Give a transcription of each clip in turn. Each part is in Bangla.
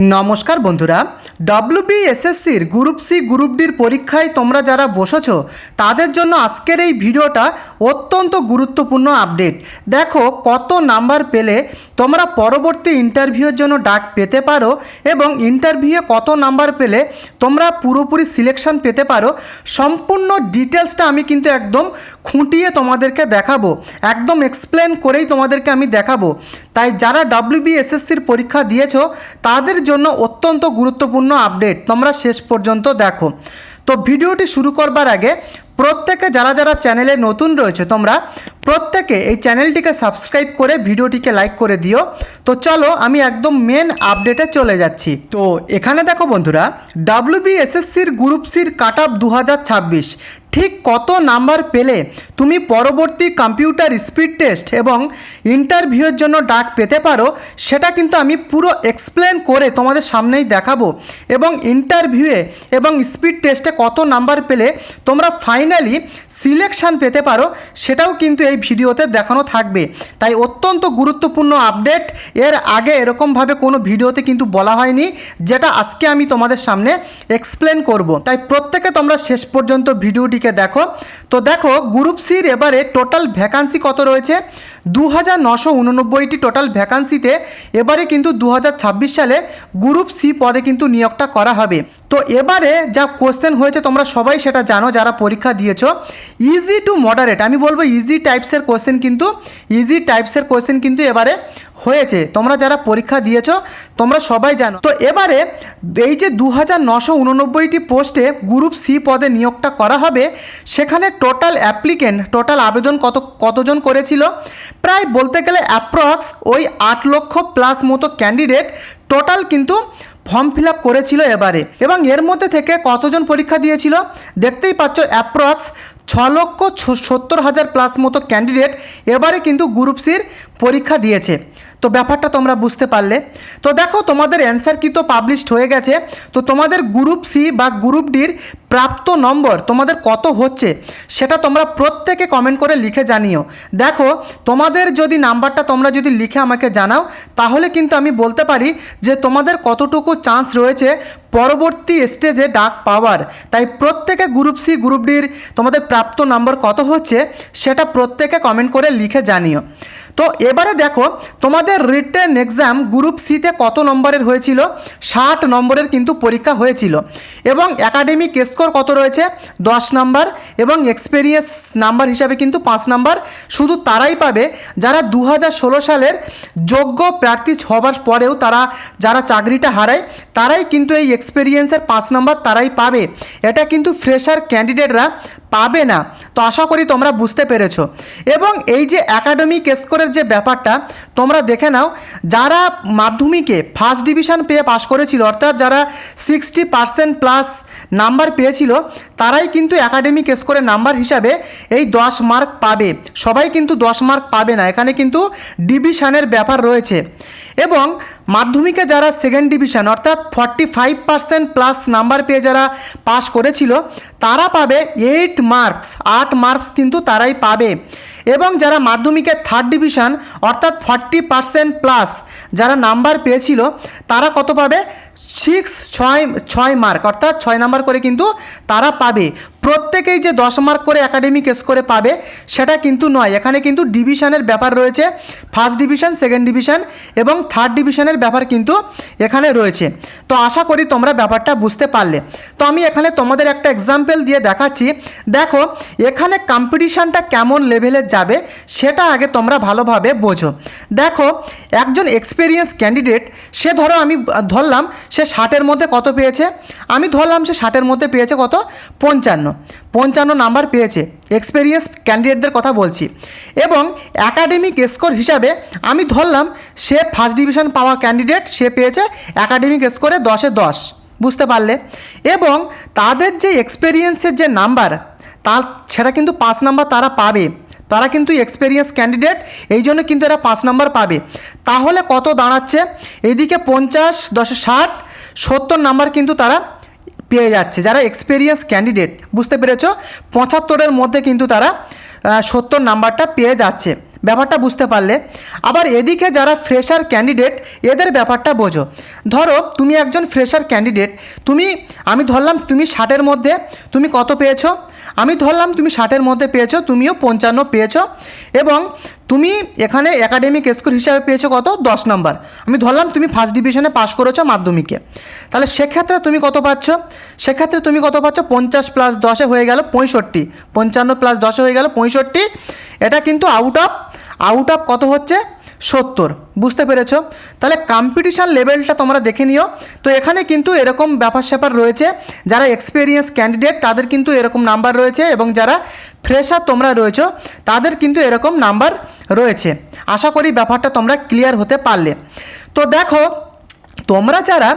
নমস্কার বন্ধুরা, ডব্লিউবিএসএসসির গ্রুপ সি গ্রুপ ডির পরীক্ষায় তোমরা যারা বসেছো তাদের জন্য আজকের এই ভিডিওটা অত্যন্ত গুরুত্বপূর্ণ আপডেট। দেখো কত নাম্বার পেলে তোমরা পরবর্তী ইন্টারভিউয়ের জন্য ডাক পেতে পারো এবং ইন্টারভিউয়ে কত নাম্বার পেলে তোমরা পুরোপুরি সিলেকশন পেতে পারো। সম্পূর্ণ ডিটেলসটা আমি কিন্তু একদম খুঁটিয়ে তোমাদেরকে দেখাবো, একদম এক্সপ্লেন করেই তোমাদেরকে আমি দেখাবো। তাই যারা ডব্লিউবিএসএসসির পরীক্ষা দিয়েছো তাদের জন্য অত্যন্ত গুরুত্বপূর্ণ আপডেট, তোমরা শেষ পর্যন্ত দেখো। তো ভিডিওটি শুরু করবার আগে প্রত্যেকে যারা যারা চ্যানেলে নতুন রয়েছে তোমরা প্রত্যেকে এই চ্যানেলটিকে সাবস্ক্রাইব করে ভিডিওটিকে লাইক করে দিও। তো চলো আমি একদম মেন আপডেটে চলে যাচ্ছি। তো এখানে দেখো বন্ধুরা, ডব্লিউবিএসএসসির গ্রুপ সির কাট অফ 2026 ঠিক কত নাম্বার পেলে তুমি পরবর্তী কম্পিউটার স্পিড টেস্ট এবং ইন্টারভিউয়ের জন্য ডাক পেতে পারো সেটা কিন্তু আমি পুরো এক্সপ্লেন করে তোমাদের সামনেই দেখাবো। এবং ইন্টারভিউয়ে এবং স্পিড টেস্টে কত নাম্বার পেলে তোমরা ফাইনালি সিলেকশান পেতে পারো সেটাও কিন্তু এই ভিডিওতে দেখানো থাকবে। তাই অত্যন্ত গুরুত্বপূর্ণ আপডেট, এর আগে এরকমভাবে কোনো ভিডিওতে কিন্তু বলা হয়নি, যেটা আজকে আমি তোমাদের সামনে এক্সপ্লেন করব। তাই প্রত্যেকে তোমরা শেষ পর্যন্ত ভিডিওটিকে দেখো। তো দেখো গ্রুপ সির এবারে টোটাল ভ্যাকান্সি কত রয়েছে, 2989টি টোটাল ভ্যাকান্সিতে এবারে কিন্তু 2026 সালে গ্রুপ সি পদে কিন্তু নিয়োগটা করা হবে। তো এবারে যা কোশ্চেন হয়েছে তোমরা সবাই সেটা জানো যারা পরীক্ষা দিয়েছো। ইজি টু মডারেট, আমি বলবো ইজি টাইপসের কোশ্চেন কিন্তু এবারে হয়েছে। তোমরা যারা পরীক্ষা দিয়েছো তোমরা সবাই জানো। তো এবারে এই যে 2989টি পোস্টে গ্রুপ সি পদে নিয়োগটা করা হবে, সেখানে টোটাল অ্যাপ্লিকেন্ট, টোটাল আবেদন কতজন করেছিল, প্রায় বলতে গেলে অ্যাপ্রক্স ওই 8 লক্ষ প্লাস মতো ক্যান্ডিডেট টোটাল কিন্তু ফর্ম ফিল আপ করেছিল এবারে। এবং এর মধ্যে থেকে কতজন পরীক্ষা দিয়েছিল দেখতেই পাচ্ছ, অ্যাপ্রক্স 6,70,000 প্লাস মতো ক্যান্ডিডেট এবারে কিন্তু গ্রুপ সির পরীক্ষা দিয়েছে। তো ব্যাপারটা তোমরা বুঝতে পারলে। তো দেখো তোমাদের অ্যান্সার কি তো পাবলিশড হয়ে গেছে। তো তোমাদের গ্রুপ সি বা গ্রুপ ডির প্রাপ্ত নম্বর তোমাদের কত হচ্ছে সেটা তোমরা প্রত্যেকে কমেন্ট করে লিখে জানিও। দেখো তোমাদের যদি নাম্বারটা তোমরা যদি লিখে আমাকে জানাও তাহলে কিন্তু আমি বলতে পারি যে তোমাদের কতটুকু চান্স রয়েছে পরবর্তী স্টেজে ডাক পাওয়ার। তাই প্রত্যেকে গ্রুপ সি গ্রুপ ডির তোমাদের প্রাপ্ত নাম্বার কত হচ্ছে সেটা প্রত্যেকে কমেন্ট করে লিখে জানিও। তো এবারে দেখো তোমাদের রিটেন এক্সাম গ্রুপ সিতে কত নম্বরের হয়েছিল, 60 নম্বরের কিন্তু পরীক্ষা হয়েছিল। এবং একাডেমিক স্কোর কত রয়েছে, 10 নাম্বার। এবং এক্সপেরিয়েন্স নাম্বার হিসাবে কিন্তু 5 নাম্বার শুধু তারাই পাবে যারা 2016 সালের যোগ্য প্রার্থী হবার পরেও যারা চাকরিটা হারায় তারাই কিন্তু এই এক্সপেরিয়েন্সের 5 নাম্বার তারাই পাবে। এটা কিন্তু ফ্রেশার ক্যান্ডিডেটরা পাবে না। তো আশা করি তোমরা বুঝতে পেরেছো। এবং এই যে একাডেমিক স্কোরের যে ব্যাপারটা তোমরা দেখে নাও, যারা মাধ্যমিকে ফার্স্ট ডিভিশন পেয়ে পাশ করেছিল অর্থাৎ যারা 60% প্লাস নাম্বার পেয়েছিল তারাই কিন্তু একাডেমিক স্কোরের নাম্বার হিসাবে এই 10 মার্ক পাবে। সবাই কিন্তু 10 মার্ক পাবে না, এখানে কিন্তু ডিভিশনের ব্যাপার রয়েছে। এবং মাধ্যমিকে যারা সেকেন্ড ডিভিশন অর্থাৎ 45% প্লাস নাম্বার পেয়ে যারা পাস করেছিল তারা পাবে 8 মার্কস কিন্তু তারাই পাবে। এবং যারা মাধ্যমিকের থার্ড ডিভিশন অর্থাৎ 40% প্লাস যারা নাম্বার পেয়েছিল তারা কত পাবে, 6 মার্ক অর্থাৎ 6 নাম্বার করে কিন্তু তারা পাবে। প্রত্যেকেই যে 10 মার্ক করে একাডেমিক স্কোরে পাবে সেটা কিন্তু নয়, এখানে কিন্তু ডিভিশনের ব্যাপার রয়েছে। ফার্স্ট ডিভিশন, সেকেন্ড ডিভিশন এবং থার্ড ডিভিশনের ব্যাপার কিন্তু এখানে রয়েছে। তো আশা করি তোমরা ব্যাপারটা বুঝতে পারলে। তো আমি এখানে তোমাদের একটা এক্সাম্পল দিয়ে দেখাচ্ছি। দেখো এখানে কম্পিটিশানটা কেমন লেভেলের যাবে সেটা আগে তোমরা ভালোভাবে বোঝো। দেখো একজন এক্সপেরিয়েন্স ক্যান্ডিডেট, সে ধরো আমি ধরলাম সে 60-এর মধ্যে কত পেয়েছে, আমি ধরলাম সে 60-এর মধ্যে পেয়েছে কত, 55 নাম্বার পেয়েছে। এক্সপেরিয়েন্স ক্যান্ডিডেটদের কথা বলছি। এবং একাডেমিক স্কোর হিসাবে আমি ধরলাম সে ফার্স্ট ডিভিশন পাওয়া ক্যান্ডিডেট, সে পেয়েছে একাডেমিক স্কোরে 10-এ 10, বুঝতে পারলে। এবং তাদের যে এক্সপেরিয়েন্সের যে নাম্বার সেটা কিন্তু 5 নাম্বার তারা পাবে, তারা কিন্তু এক্সপেরিয়েন্স ক্যান্ডিডেট, এই জন্য কিন্তু এরা 5 নাম্বার পাবে। তাহলে কত দাঁড়াচ্ছে, এইদিকে 50, 10-এ 60, 70 নাম্বার কিন্তু তারা পেয়ে যাচ্ছে যারা এক্সপেরিয়েন্স ক্যান্ডিডেট, বুঝতে পেরেছো। 75-এর মধ্যে কিন্তু তারা 70 নাম্বারটা পেয়ে যাচ্ছে। ব্যাপারটা বুঝতে পারলে। আবার এদিকে যারা ফ্রেশার ক্যান্ডিডেট এদের ব্যাপারটা বোঝো। ধরো তুমি একজন ফ্রেশার ক্যান্ডিডেট, আমি ধরলাম তুমি 60-এর মধ্যে তুমি কত পেয়েছো, আমি ধরলাম তুমি 60-এর মধ্যে পেয়েছো, তুমিও 55 পেয়েছো, এবং তুমি এখানে একাডেমিক স্কোর হিসাবে পেয়েছো কত, 10 নম্বর। আমি ধরলাম তুমি ফার্স্ট ডিভিশনে পাশ করেছো মাধ্যমিকে, তাহলে সেক্ষেত্রে তুমি কত পাচ্ছ, 50 প্লাস 10-এ হয়ে গেল 65, 55 প্লাস 10-এ হয়ে গেল 65। এটা কিন্তু আউট অফ কত হচ্ছে, 70। বুঝতে পেরেছো? তাহলে কম্পিটিশান লেভেলটা তোমরা দেখে নিও। তো এখানে কিন্তু এরকম ব্যাপার স্যাপার রয়েছে, যারা এক্সপিরিয়েন্স ক্যান্ডিডেট তাদের কিন্তু এরকম নাম্বার রয়েছে, এবং যারা ফ্রেশার তোমরা রয়েছো তাদের কিন্তু এরকম নাম্বার রয়েছে। আশা করি ব্যাপারটা তোমরা ক্লিয়ার হতে পারলে। তো দেখো, তোমরা যারা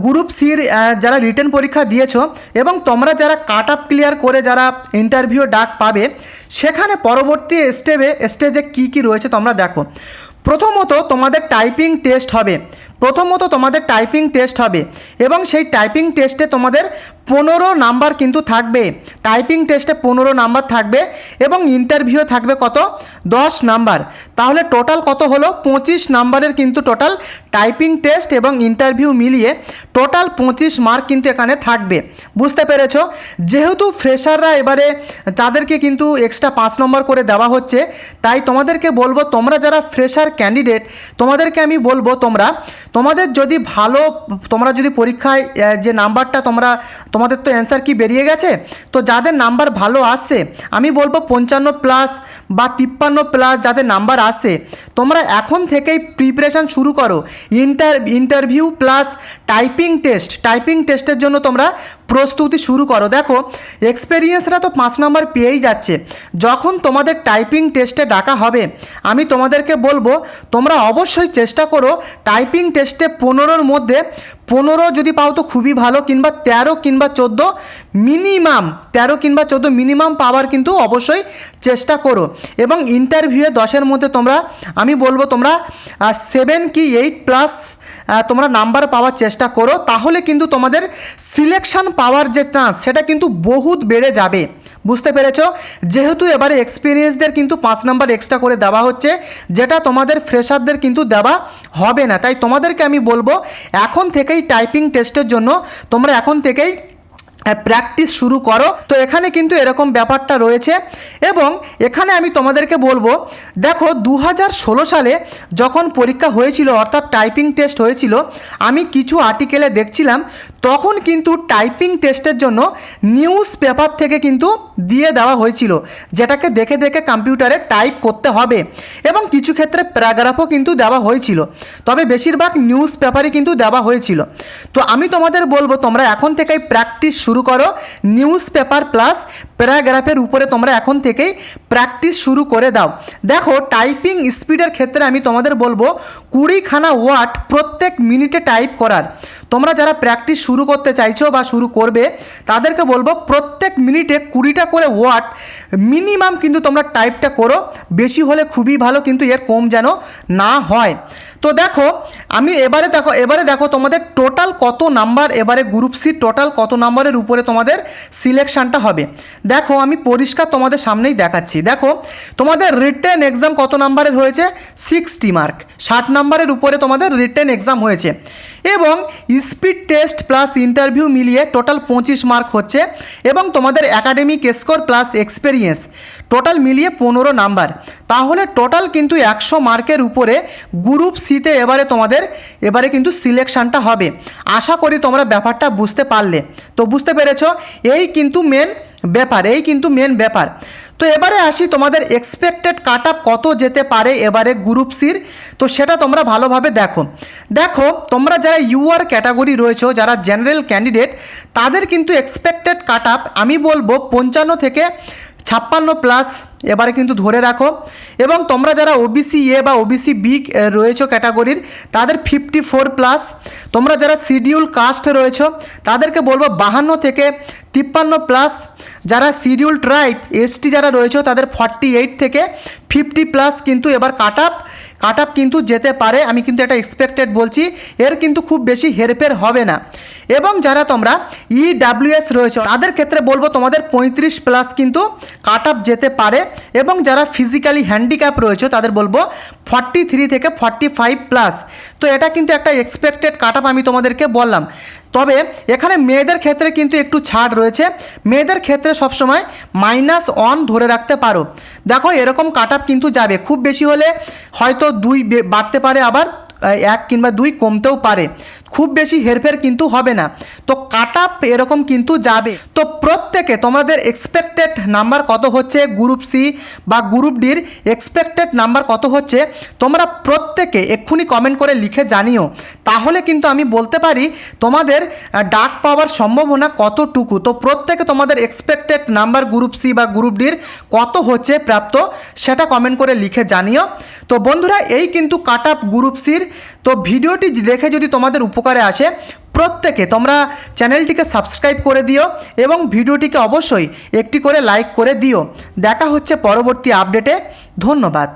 গ্রুপ সির যারা রিটেন পরীক্ষা দিয়েছো এবং তোমরা যারা কাট আপ ক্লিয়ার করে যারা ইন্টারভিউ ডাক পাবে, সেখানে পরবর্তী স্টেজে কী রয়েছে তোমরা দেখো। প্রথমত তোমাদের টাইপিং টেস্ট হবে, এবং সেই টাইপিং টেস্টে তোমাদের 15 নাম্বার কিন্তু থাকবে। টাইপিং টেস্টে 15 নাম্বার থাকবে, এবং ইন্টারভিউ থাকবে কত, 10 নাম্বার। তাহলে টোটাল কত হলো, 25 নাম্বারের কিন্তু টোটাল টাইপিং টেস্ট এবং ইন্টারভিউ মিলিয়ে টোটাল 25 মার্ক কিন্তু এখানে থাকবে। বুঝতে পেরেছো? যেহেতু ফ্রেশাররা এবারে তাদেরকে কিন্তু এক্সট্রা 5 নম্বর করে দেওয়া হচ্ছে, তাই তোমাদেরকে বলবো, তোমরা যারা ফ্রেশার ক্যান্ডিডেট তোমাদেরকে আমি বলবো, তোমাদের যদি তোমরা যদি পরীক্ষায় যে নাম্বারটা তোমাদের তো অ্যান্সার কি বেরিয়ে গেছে, তো যাদের নাম্বার ভালো আসছে আমি বলবো 55 প্লাস বা 53 প্লাস যাদের নাম্বার আসে, তোমরা এখন থেকেই প্রিপারেশান শুরু করো। ইন্টারভিউ প্লাস টাইপিং টেস্টের জন্য তোমরা প্রস্তুতি শুরু করো। দেখো, এক্সপেরিয়েন্সরা তো 5 নাম্বার পেয়েই যাচ্ছে। যখন তোমাদের টাইপিং টেস্টে ডাকা হবে, আমি তোমাদেরকে বলবো তোমরা অবশ্যই চেষ্টা করো টাইপিং টেস্টে 15-র মধ্যে 15 যদি পাও তো খুবই ভালো, কিংবা 13 কিংবা 14 মিনিমাম পাওয়ার কিন্তু অবশ্যই চেষ্টা করো। এবং ইন্টারভিউয়ে 10-এর মধ্যে আমি বলবো তোমরা 7 কি 8 প্লাস তোমরা নাম্বার পাওয়ার চেষ্টা করো, তাহলে কিন্তু তোমাদের সিলেকশন পাওয়ার যে চান্স সেটা কিন্তু বহুত বেড়ে যাবে। বুঝতে পেরেছো? যেহেতু এবারে এক্সপিরিয়েন্সদের কিন্তু 5 নাম্বার এক্সট্রা করে দেওয়া হচ্ছে, যেটা তোমাদের ফ্রেশারদের কিন্তু দেওয়া হবে না। তাই তোমাদেরকে আমি বলবো এখন থেকেই টাইপিং টেস্টের জন্য তোমরা এখন থেকেই প্র্যাকটিস শুরু করো। তো এখানে কিন্তু এরকম ব্যাপারটা রয়েছে, এবং এখানে আমি তোমাদেরকে বলবো, দেখো 2016 সালে যখন পরীক্ষা হয়েছিল, অর্থাৎ টাইপিং টেস্ট হয়েছিল, আমি কিছু আর্টিকেলে দেখছিলাম তখন কিন্তু টাইপিং টেস্টের জন্য নিউজ পেপার থেকে কিন্তু দিয়ে দেওয়া হয়েছিল, যেটাকে দেখে দেখে কম্পিউটারে টাইপ করতে হবে, এবং কিছু ক্ষেত্রে প্যারাগ্রাফও কিন্তু দেওয়া হয়েছিল, তবে বেশিরভাগ নিউজ পেপারই কিন্তু দেওয়া হয়েছিল। তো আমি তোমাদের বলবো তোমরা এখন থেকেই প্র্যাকটিস শুরু করো, নিউজ পেপার প্লাস প্যারাগ্রাফের উপরে তোমরা এখন থেকেই প্র্যাকটিস শুরু করে দাও। দেখো, টাইপিং স্পিডের ক্ষেত্রে আমি তোমাদের বলবো 20খানা ওয়ার্ড প্রত্যেক মিনিটে টাইপ করার। তোমরা যারা প্র্যাকটিস শুরু করতে চাইছো বা শুরু করবে তাদেরকে বলবো প্রত্যেক মিনিটে 20টা করে ওয়ার্ড মিনিমাম কিন্তু তোমরা টাইপটা করো, বেশি হলে খুবই ভালো, কিন্তু এর কম যেন না হয়। তো দেখো, এবারে দেখো তোমাদের টোটাল কত নাম্বার, এবারে গ্রুপ সি টোটাল কত নাম্বারের উপরে তোমাদের সিলেকশনটা হবে। দেখো, আমি পরিষ্কার তোমাদের সামনেই দেখাচ্ছি। দেখো, তোমাদের রিটেন এক্সাম কত নাম্বারের হয়েছে, 60 মার্ক, 60 নাম্বারের উপরে তোমাদের রিটেন এক্সাম হয়েছে, এবং স্পিড টেস্ট প্লাস ইন্টারভিউ মিলিয়ে টোটাল 25 মার্ক হচ্ছে, এবং তোমাদের academic score plus experience total মিলিয়ে 15 নাম্বার। তাহলে টোটাল কিন্তু 100 মার্কের উপরে গ্রুপ সিতে এবারে কিন্তু সিলেকশনটা হবে। আশা করি তোমরা ব্যাপারটা বুঝতে পারলে। তো বুঝতে পেরেছো, এই কিন্তু মেন ব্যাপার। তো এবারে আসি তোমাদের এক্সপেক্টেড কাট আপ কত যেতে পারে এবারে গ্রুপ সির। তো সেটা তোমরা ভালোভাবে দেখো তোমরা যারা ইউআর ক্যাটাগরি রয়েছো, যারা জেনারেল ক্যান্ডিডেট, তাদের কিন্তু এক্সপেক্টেড কাট আপ আমি বলবো 55 থেকে 56 প্লাস এবারে কিন্তু ধরে রাখো। এবং তোমরা যারা ওবিসি এ বা ওবিসি বি রয়েছো ক্যাটাগরির, তাদের 54 প্লাস। তোমরা যারা শিডিউল কাস্ট রয়েছো তাদেরকে বলবো 52 থেকে 53 প্লাস। যারা শিডিউল ট্রাইব এসটি যারা রয়েছে তাদের 48 থেকে 50 প্লাস কিন্তু এবার কাট আপ কাট আপ কিন্তু যেতে পারে, আমি কিন্তু এটা এক্সপেক্টেড বলছি, এর কিন্তু খুব বেশি হেরফের হবে না। এবং যারা তোমরা EWS রয়েছে তাদের ক্ষেত্রে বলবো তোমাদের 35+ কিন্তু কাট আপ যেতে পারে, এবং যারা ফিজিক্যালি হ্যান্ডিক্যাপ রয়েছে তাদের বলবো 43 থেকে 45+। তো এটা কিন্তু একটা এক্সপেক্টেড কাট আপ আমি তোমাদেরকে বললাম। তবে এখানে মেয়েদের ক্ষেত্রে কিন্তু একটু ছাড় রয়েছে, মেয়েদের ক্ষেত্রে সবসময় -1 ধরে রাখতে পারো। দেখো এরকম কাট আপ কিন্তু যাবে, খুব বেশি হলে হয়তো 2 বাড়তে পারে, আবার 1 কিংবা 2 কমতেও পারে, খুব বেশি হেরফের কিন্তু হবে না। তো কাট আপ এরকম কিন্তু যাবে। তো প্রত্যেকে তোমাদের এক্সপেক্টেড নাম্বার কত হচ্ছে, গ্রুপ সি বা গ্রুপ ডির এক্সপেক্টেড নাম্বার কত হচ্ছে তোমরা প্রত্যেকে এক্ষুনি কমেন্ট করে লিখে জানিও, তাহলে কিন্তু আমি বলতে পারি তোমাদের ডাক পাওয়ার সম্ভাবনা কতটুকু। তো প্রত্যেকে তোমাদের এক্সপেক্টেড নাম্বার গ্রুপ সি বা গ্রুপ ডির কত হচ্ছে প্রাপ্ত সেটা কমেন্ট করে লিখে জানিও। তো বন্ধুরা এই কিন্তু কাট আপ গ্রুপ সির। তো ভিডিওটি দেখে যদি তোমাদের উপকারে আসে প্রত্যেকে তোমরা চ্যানেলটিকে সাবস্ক্রাইব করে দিও এবং ভিডিওটিকে অবশ্যই একটি করে লাইক করে দিও। দেখা হচ্ছে পরবর্তী আপডেটে। ধন্যবাদ।